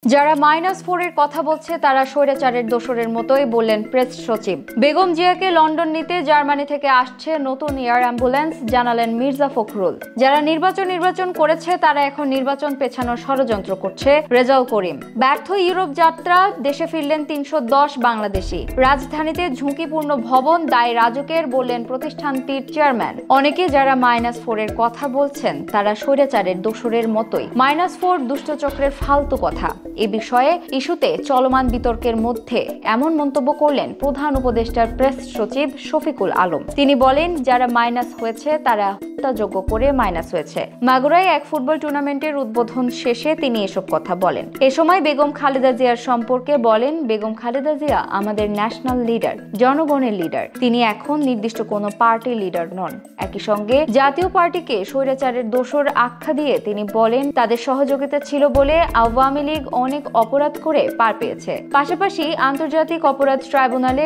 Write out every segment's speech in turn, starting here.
যারা -4 এর কথা বলছে তারা স্বৈরাচারের দোসরের মতোই বললেন প্রেস সচিব। বেগম জিয়াকে লন্ডন নিতে জার্মানি থেকে আসছে নতুন এয়ার অ্যাম্বুলেন্স, জানালেন মির্জা ফখরুল। যারা নির্বাচন করেছে তারা এখন নির্বাচন পেছানোর ষড়যন্ত্র করছে, রেজাউল করিম। ব্যর্থ ইউরোপ যাত্রা, দেশে ফিরলেন 310 বাংলাদেশি। রাজধানীতে ঝুঁকিপূর্ণ ভবন, দায় রাজুকের, বললেন প্রতিষ্ঠানটির চেয়ারম্যান। অনেকে যারা -4 এর কথা বলছেন তারা স্বৈরাচারের দোসরের মতোই। -4 দুষ্টচক্রের ফালতু কথা। এ বিষয়ে ইস্যুতে চলমান বিতর্কের মধ্যে এমন মন্তব্য করলেন প্রধান উপদেষ্টার প্রেস সচিব শফিকুল আলম। তিনি বলেন, যারা মাইনাস হয়েছে তারা হত্যাযোগ্য করে মাইনাস হয়েছে। মাগুরায় এক ফুটবল টুর্নামেন্টের উদ্বোধন শেষে তিনি এসব কথা বলেন। এ সময় বেগম খালেদা জিয়ার সম্পর্কে বলেন, বেগম খালেদা জিয়া আমাদের ন্যাশনাল লিডার, জনগণের লিডার। তিনি এখন নির্দিষ্ট কোনো পার্টির লিডার নন। একই সঙ্গে জাতীয় পার্টিকে স্বৈরাচারের দোসর আখ্যা দিয়ে তিনি বলেন, তাদের সহযোগিতা ছিল বলে আওয়ামী লীগ অনেক অপরাধ করে পার পেয়েছে। পাশাপাশি আন্তর্জাতিক অপরাধ ট্রাইব্যুনালে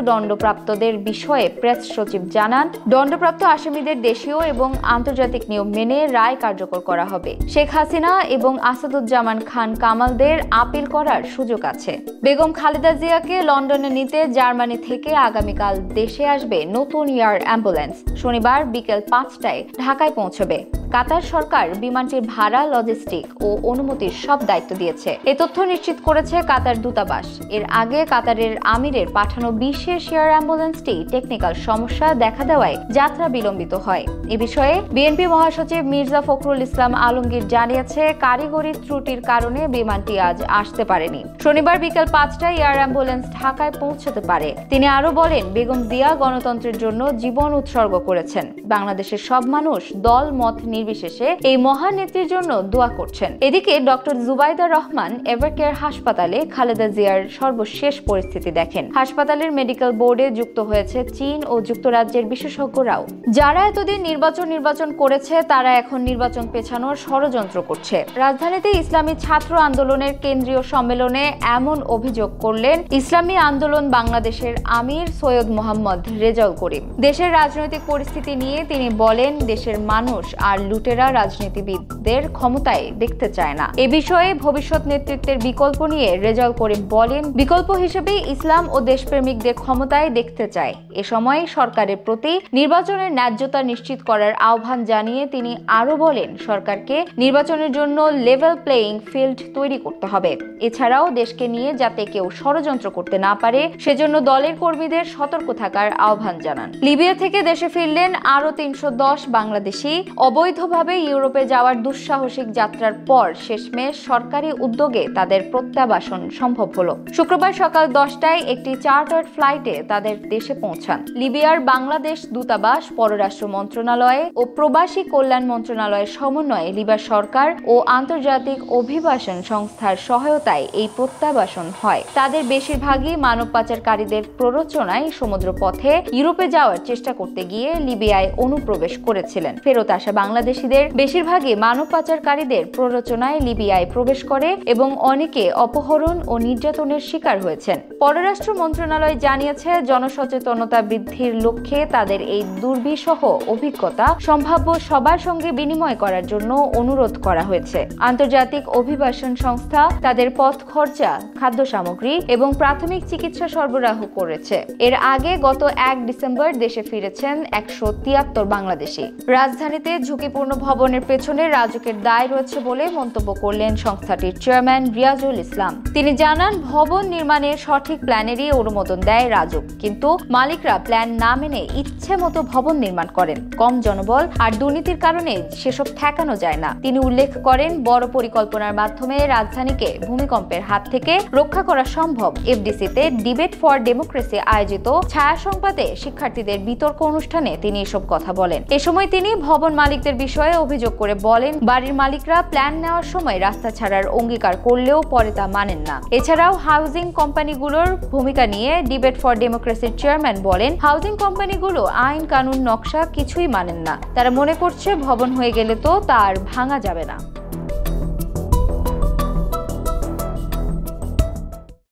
দণ্ডপ্রাপ্তদের বিষয়ে প্রেস সচিব জানান, দণ্ডপ্রাপ্ত আসামিদের দেশীয় এবং আন্তর্জাতিক নিয়ম মেনে রায় কার্যকর করা হবে। শেখ হাসিনা এবং আসাদুজ্জামান খান কামালদের আপিল করার সুযোগ আছে। বেগম খালেদা জিয়াকে লন্ডনে নিতে জার্মানি থেকে আগামীকাল দেশে আসবে নতুন এয়ার অ্যাম্বুলেন্স। শনিবার বিকেল 5টায় ঢাকায় পৌঁছবে। কাতার সরকার বিমানটির ভাড়া, লজিস্টিক ও অনুমতির সব দায়িত্ব দিয়েছে। এ তথ্য নিশ্চিত করেছে কাতার দূতাবাস। এর আগে কাতারের আমিরের পাঠানো বিশেষ এয়ার অ্যাম্বুলেন্সটি টেকনিক্যাল সমস্যা দেখা দেওয়ায় যাত্রা বিলম্বিত হয়। এ বিষয়ে বিএনপি মহাসচিব মির্জা ফখরুল ইসলাম আলমগীর জানিয়েছে, কারিগরি ত্রুটির কারণে বিমানটি আজ আসতে পারেনি। শনিবার বিকেল 5টায় এয়ার অ্যাম্বুলেন্স ঢাকায় পৌঁছতে পারে। তিনি আরো বলেন, বেগম জিয়া গণতন্ত্রের জন্য জীবন উৎসর্গ করেছেন। বাংলাদেশের সব মানুষ দল মত নির্বিশেষে এই মহান নেত্রীর জন্য দোয়া করছেন। এদিকে ডক্টর জুবাইদা রহমান এভারকেয়ার হাসপাতালে খালেদা জিয়ার সর্বশেষ পরিস্থিতি দেখেন। হাসপাতালের মেডিকেল বোর্ডে যুক্ত হয়েছে চীন ও যুক্তরাজ্যের বিশেষজ্ঞরাও। যারা এতদিন নির্বাচন করেছে তারা এখন নির্বাচন পেছানোর ষড়যন্ত্র করছে। রাজধানীতে ইসলামী ছাত্র আন্দোলনের কেন্দ্রীয় সম্মেলনে এমন অভিযোগ করলেন ইসলামী আন্দোলন বাংলাদেশের আমির সৈয়দ মোহাম্মদ রেজাউল করিম। দেশের রাজনৈতিক পরিস্থিতি নিয়ে তিনি বলেন, দেশের মানুষ আর লুটেরা রাজনীতিবিদদের ক্ষমতায় দেখতে চায় না। এ বিষয়ে ভবিষ্যৎ নেতৃত্বের বিকল্প নিয়ে রেজাউল করিম বলেন, বিকল্প হিসেবে ইসলাম ও দেশপ্রেমিকদের ক্ষমতায় দেখতে চায়। এ সময় সরকারের প্রতি নির্বাচনের ন্যায্যতা নিশ্চিত করার আহ্বান জানিয়ে তিনি আরো বলেন, সরকারকে নির্বাচনের জন্য লেভেল প্লেয়িং ফিল্ড তৈরি করতে হবে। এছাড়াও দেশকে নিয়ে যাতে কেউ ষড়যন্ত্র করতে না পারে সেজন্য দলের কর্মীদের সতর্ক থাকার আহ্বান জানান। লিবিয়া থেকে দেশে ফিরলেন আরো 310 বাংলাদেশি। অবৈধভাবে ইউরোপে যাওয়ার দুঃসাহসিক যাত্রার পর শেষমেশ সরকারি উদ্যোগে তাদের প্রত্যাবাসন সম্ভব হলো। শুক্রবার সকাল 10টায় একটি চার্টার্ড ফ্লাইটে তাদের দেশে পৌঁছান। লিবিয়ার বাংলাদেশ দূতাবাস, পররাষ্ট্র মন্ত্রণালয় ও প্রবাসী কল্যাণ মন্ত্রণালয়ের সমন্বয়ে লিবিয়া সরকার ও আন্তর্জাতিক অভিবাসন সংস্থার সহায়তায় এই প্রত্যাবাসন হয়। তাদের বেশিরভাগই মানব পাচারকারীদের প্ররোচনায় সমুদ্রপথে ইউরোপে যাওয়ার চেষ্টা করতে গিয়ে লিবিয়ায় অনুপ্রবেশ করেছিলেন। ফেরত আসা বাংলাদেশিদের বেশিরভাগই মানব পাচারকারীদের প্ররোচনায় লিবিয়ায় প্রবেশ করে এবং অনেকে অপহরণ ও নির্যাতনের শিকার হয়েছেন। পররাষ্ট্র মন্ত্রণালয় জানিয়েছে, জনসচেতনতা বৃদ্ধির লক্ষ্যে তাদের এই দুর্বিষহ অভিজ্ঞতা সম্ভাব্য সবার সঙ্গে বিনিময় করার জন্য অনুরোধ করা হয়েছে। আন্তর্জাতিক অভিবাসন সংস্থা তাদের পথ খরচা, খাদ্য সামগ্রী এবং প্রাথমিক চিকিৎসা সরবরাহ করেছে। এর আগে গত 1 ডিসেম্বর দেশে ফিরেছেন 173 বাংলাদেশি। রাজধানীতে ঝুঁকিপূর্ণ ভবনের পেছনে রাজুকের দায় রয়েছে বলে মন্তব্য করলেন সংস্থাটির চেয়ারম্যান রিয়াজুল ইসলাম। তিনি জানান, ভবন নির্মাণের সঠিক প্ল্যানেরই অনুমোদন দেয় রাজুক, কিন্তু মালিকরা প্ল্যান না মেনে ইচ্ছে মতো ভবন নির্মাণ করেন। কম জনবল আর দুর্নীতির কারণে সেসব ঠেকানো যায় না। তিনি উল্লেখ করেন, বড় পরিকল্পনার মাধ্যমে রাজধানীকে ভূমিকম্পের হাত থেকে রক্ষা করা সম্ভব। এফডিসিতে ডিবেট ফর ডেমোক্রেসি আয়োজিত ছায়া সংবাদে শিক্ষার্থীদের বিতর্ক অনুষ্ঠানে তিনি এসব কথা বলেন। এ সময় তিনি ভবন মালিকদের বিষয়ে অভিযোগ করে বলেন, বাড়ির মালিকরা প্ল্যান নেওয়ার সময় রাস্তা ছাড়ার অঙ্গীকার করলেও পরে তা মানেন না। এছাড়াও হাউজিং কোম্পানিগুলোর ভূমিকা নিয়ে ডিবেট ফর ডেমোক্রেসির চেয়ারম্যান বলেন, হাউজিং কোম্পানিগুলো আইন কানুন নকশা কিছুই মানেন না। তারা মনে করছে ভবন হয়ে গেলে তো তা আর ভাঙা যাবে না।